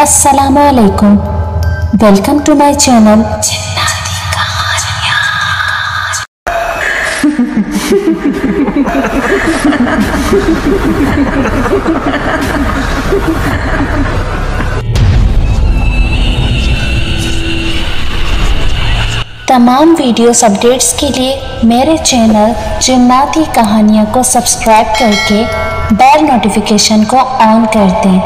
अस्सलामुअलैकुम, welcome to my channel. तमाम videos updates के लिए मेरे चैनल जिन्नाती कहानियाँ को सब्सक्राइब करके बेल नोटिफिकेशन को ऑन कर दें।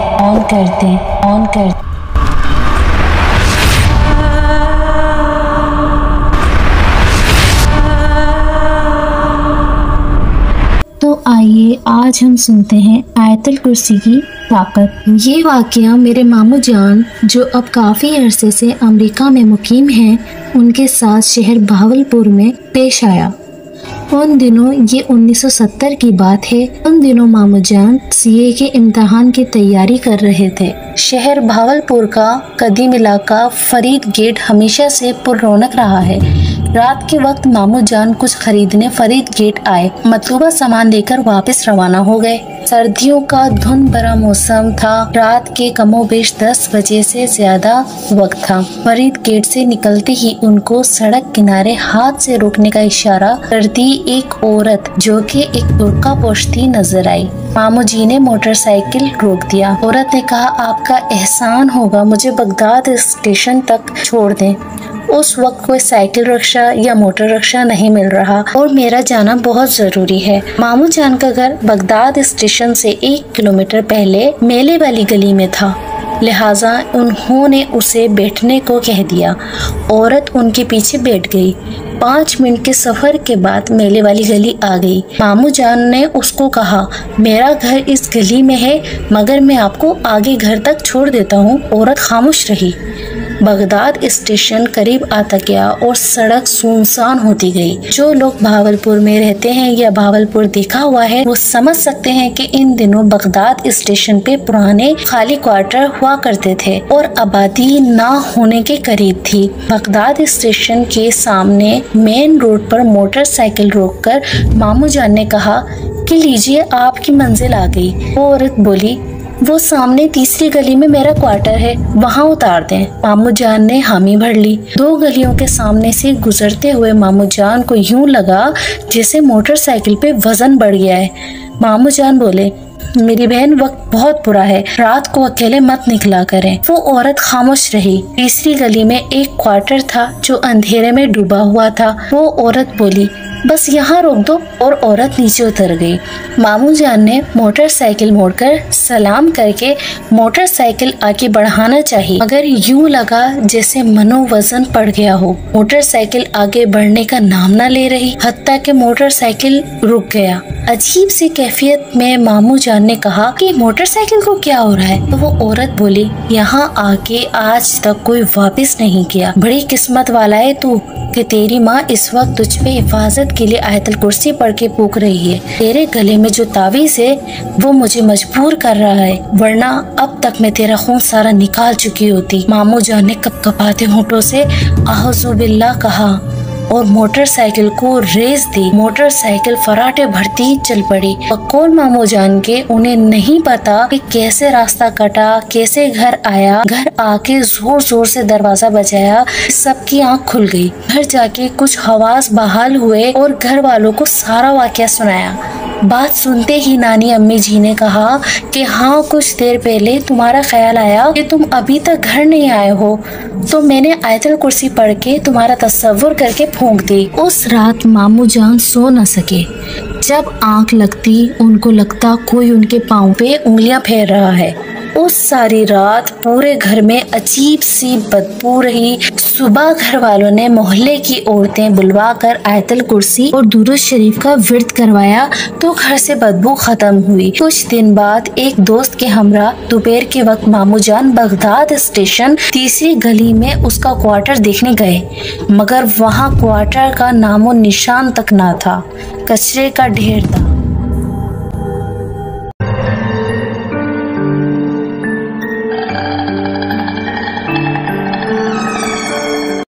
तो आइए आज हम सुनते हैं आयतुल कुर्सी की ताकत। ये वाकया मेरे मामू जान जो अब काफ़ी अरसे से अमेरिका में मुकीम हैं, उनके साथ शहर बहावलपुर में पेश आया। उन दिनों ये 1970 की बात है। उन दिनों मामू जान सीए के इम्तिहान की तैयारी कर रहे थे। शहर बहावलपुर का कदीम इलाका फरीद गेट हमेशा से पुररौनक रहा है। रात के वक्त मामू जान कुछ खरीदने फरीद गेट आए। मतलूबा सामान लेकर वापस रवाना हो गए। सर्दियों का धुंध भरा मौसम था। रात के कमोबेश 10 बजे से ज्यादा वक्त था। फरीद गेट से निकलते ही उनको सड़क किनारे हाथ से रोकने का इशारा करती एक औरत जो कि एक बुर्का पोशती नजर आई। मामू जी ने मोटरसाइकिल रोक दिया। औरत ने कहा, आपका एहसान होगा, मुझे बगदाद स्टेशन तक छोड़ दें। उस वक्त कोई साइकिल रिक्शा या मोटर रिक्शा नहीं मिल रहा और मेरा जाना बहुत जरूरी है। मामू जान का घर बगदाद स्टेशन से 1 किलोमीटर पहले मेले वाली गली में था, लिहाजा उन्होंने उसे बैठने को कह दिया। औरत उनके पीछे बैठ गई। 5 मिनट के सफर के बाद मेले वाली गली आ गई। मामू जान ने उसको कहा, मेरा घर इस गली में है, मगर मैं आपको आगे घर तक छोड़ देता हूँ। औरत खामोश रही। बगदाद स्टेशन करीब आता गया और सड़क सुनसान होती गई। जो लोग बहावलपुर में रहते हैं या बहावलपुर देखा हुआ है, वो समझ सकते हैं कि इन दिनों बगदाद स्टेशन पे पुराने खाली क्वार्टर हुआ करते थे और आबादी ना होने के करीब थी। बगदाद स्टेशन के सामने मेन रोड पर मोटरसाइकिल रोककर मामू जान ने कहा कि लीजिए, आपकी मंजिल आ गई। वो औरत बोली, वो सामने तीसरी गली में मेरा क्वार्टर है, वहाँ उतार दें। मामू जान ने हामी भर ली। 2 गलियों के सामने से गुजरते हुए मामू जान को यूं लगा जैसे मोटरसाइकिल पे वजन बढ़ गया है। मामू जान बोले, मेरी बहन, वक्त बहुत बुरा है, रात को अकेले मत निकला करें। वो औरत खामोश रही। तीसरी गली में एक क्वार्टर था जो अंधेरे में डूबा हुआ था। वो औरत बोली, बस यहाँ रोक दो, और औरत नीचे उतर गई। मामू जान ने मोटरसाइकिल मोड़कर सलाम करके मोटरसाइकिल आगे बढ़ाना चाहिए, मगर यूं लगा जैसे मनोवजन पड़ गया हो। मोटरसाइकिल आगे बढ़ने का नाम न ले रही, हत्ता कि मोटरसाइकिल रुक गया। अजीब सी कैफियत में मामू जान ने कहा कि मोटरसाइकिल को क्या हो रहा है? तो वो औरत बोली, यहाँ आके आज तक कोई वापस नहीं गया। बड़ी किस्मत वाला है तू कि तेरी माँ इस वक्त तुझ पे हिफाजत के लिए आयतुल कुर्सी पढ़ के पूछ रही है। तेरे गले में जो तावीज़ है वो मुझे मजबूर कर रहा है, वरना अब तक मैं तेरा खून सारा निकाल चुकी होती। मामू जान ने कपकपाते होंठों से आऊज़ु बिल्लाह कहा और मोटरसाइकिल को रेस दी। मोटरसाइकिल फराटे भरती चल पड़ी। बकौल मामू जान के उन्हें नहीं पता कि कैसे रास्ता कटा, कैसे घर आया। घर आके जोर जोर से दरवाजा बजाया, सबकी आंख खुल गई। घर जाके कुछ हवास बहाल हुए और घर वालों को सारा वाकया सुनाया। बात सुनते ही नानी अम्मी जी ने कहा कि हाँ, कुछ देर पहले तुम्हारा ख्याल आया कि तुम अभी तक घर नहीं आए हो, तो मैंने आयतुल कुर्सी पढ़ के तुम्हारा तस्वुर करके फूंक दी। उस रात मामू जान सो न सके। जब आंख लगती उनको लगता कोई उनके पाँव पे उंगलियां फेर रहा है। उस सारी रात पूरे घर में अजीब सी बदबू रही। सुबह घर वालों ने मोहल्ले की औरतें बुलवाकर आयतुल कुर्सी और दुरूद शरीफ का विर्द करवाया तो घर से बदबू खत्म हुई। कुछ दिन बाद एक दोस्त के हमरा दोपहर के वक्त मामू जान बगदाद स्टेशन तीसरी गली में उसका क्वार्टर देखने गए, मगर वहाँ क्वार्टर का नामो निशान तक ना था। कचरे का ढेर था।